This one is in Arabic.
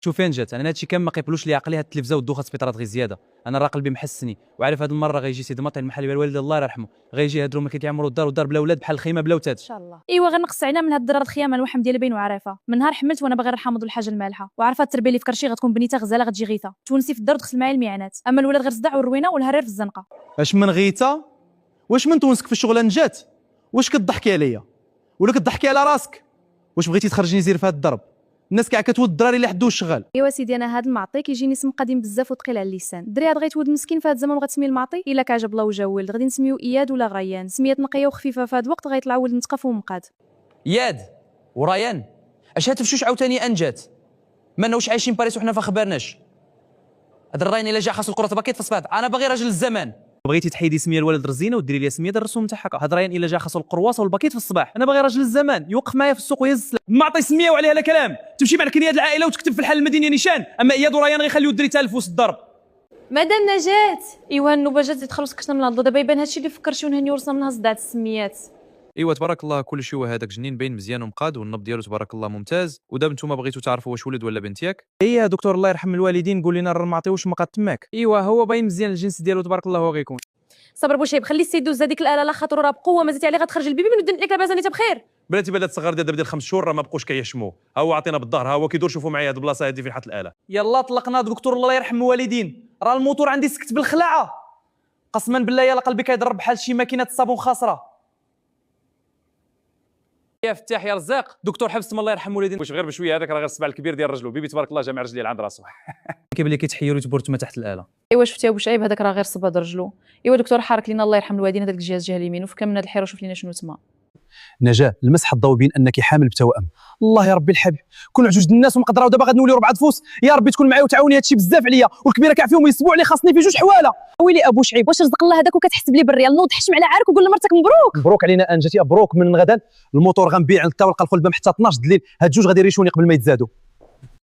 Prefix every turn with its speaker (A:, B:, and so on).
A: شوف فين جات. انا هادشي كامل ما قيبلوش لي عقلي. هاد التلفزه والدوخه سبيطارات غير زياده. انا راه قلبي محسني وعارف هاد المره غيجي سيدي مطعم المحل ديال الوالد الله يرحمه، غيجي هادرو ما كيتعمروا الدار والدار بلا ولاد بحال الخيمه بلا وتاد.
B: ان شاء الله. ايوا غير نقص عينا من هاد الدرار الخيامه الوحم ديال بين وعرافه. من نهار حملت وانا باغي نرحمض الحاجه المالحه، وعارفه التربيه اللي في كرشي غتكون بنيته غزاله غتجي غيثه تونسي في الدار تغسل معايا الميعانات. اما الولاد غير صداع والروينه والهرير في الزنقه.
A: اش من غيته؟ واش من تونسك في الشغلانه جات؟ واش كضحكي عليا ولا كضحكي على راسك؟ واش بغيتي تخرجيني زير في هاد الضرب؟ الناس كاع كتود الدراري اللي حدو الشغال.
B: ايوا سيدي انا هاد المعطي كيجيني اسم قديم بزاف وثقيل على اللسان. الدري هاد غيتولد مسكين في هاد الزمان وغتسميه المعطي. الا كعجب الله وجا ولد غادي نسميو اياد ولا غيان. سميات نقيه وخفيفه في هاد الوقت غيطلع ولد متقف ومقاد.
A: ياد وريان اش هاتفشوش عاوتاني انجات؟ ما واش عايشين باريس وحنا ما خبرناش. هاد الراين الا جا خاصو الكره باكيت في الصباط. انا باغي راجل الزمان. بغيتي تحيدي سميه الولد رزينه وديري لي سميه الرسوم تاعها. هاد راين الا جا خاصو القرواصه والباكيت في الصباح. انا باغي راجل الزمان يوقف معايا في السوق ويهز السلاح. معطي سميه وعليها لا كلام. تمشي مع الكنيات العائله وتكتب في الحال المدنيه نيشان. اما اياد وريان غيخليو الدري تالف وسط الضرب.
B: مدام نجاة ايوا النوبه جات تخلص كشنا من الارض. دابا يبان هادشي اللي فكرتي ونهني ورسنا منها صداعت السميات.
C: ايوا تبارك الله كل شيء. وهذاك جنين باين مزيان ومقاد والنبض ديالو تبارك الله ممتاز. ودابا نتوما بغيتو تعرفوا واش ولد ولا بنت ياك؟
A: يا دكتور الله يرحم الوالدين قول لنا راه ما عطيوش مقاد تماك. ايوا هو باين مزيان الجنس ديالو تبارك الله هو غيكون.
B: صبر بوشيب خلي السيد دوز هذيك الاله لا خاطر راه بقوه مازالتي عليه غتخرج البيبي من ودن لك لاباس انت بخير.
C: بلاتي بلات صغار ديال 5 شهور راه ما بقوش كيحشموه. ها هو عطينا بالظهر. ها هو كيدور. شوفوا معايا هاد البلاصه هادي فين حط الاله.
A: يلا طلقنا دكتور الله يرحم الوالدين. راه الموتور عندي سكت بالخلاعه. قسما بالله يلا قلبي كيضرب بحال شي ماكينه الصابون خاسره. يا فتاح يا رزاق دكتور حبس الله يرحم الوالدين.
C: واش غير بشويه هذاك راه غير السبع الكبير ديال رجلو. بيبي تبارك الله جامع رجليه لعند راسو.
A: كيبان لي كيتحيروا يتبروا تما تحت الاله.
B: ايوا شفتي ابو شعيب هذاك راه غير صباد رجلو. ايوا دكتور حرك لينا الله يرحم الوالدين هذاك الجهاز جهه اليمين وفكا من هاد الحيره وشوف لينا شنو تما.
D: نجاة المسح الضوء بين انك حامل بتوأم. الله يا ربي الحبيب كون عجوج الناس ومقدره ودابا غنولي 4 دفوس. يا ربي تكون معايا وتعاوني هادشي بزاف عليا. والكبيره كاع فيهم الاسبوع اللي خاصني فيه 2 حواله.
B: ويلي ابو شعيب واش رزق الله هذاك وكتحسب لي بالريال؟ نوض حشم على عارك وقول لمرتك مبروك.
D: مبروك علينا انجتي. مبروك من غدا الموتور غنبيع الطاوله القلب البام حتى 12 الليل. هاد 2 غادي يريشوني قبل ما يتزادوا.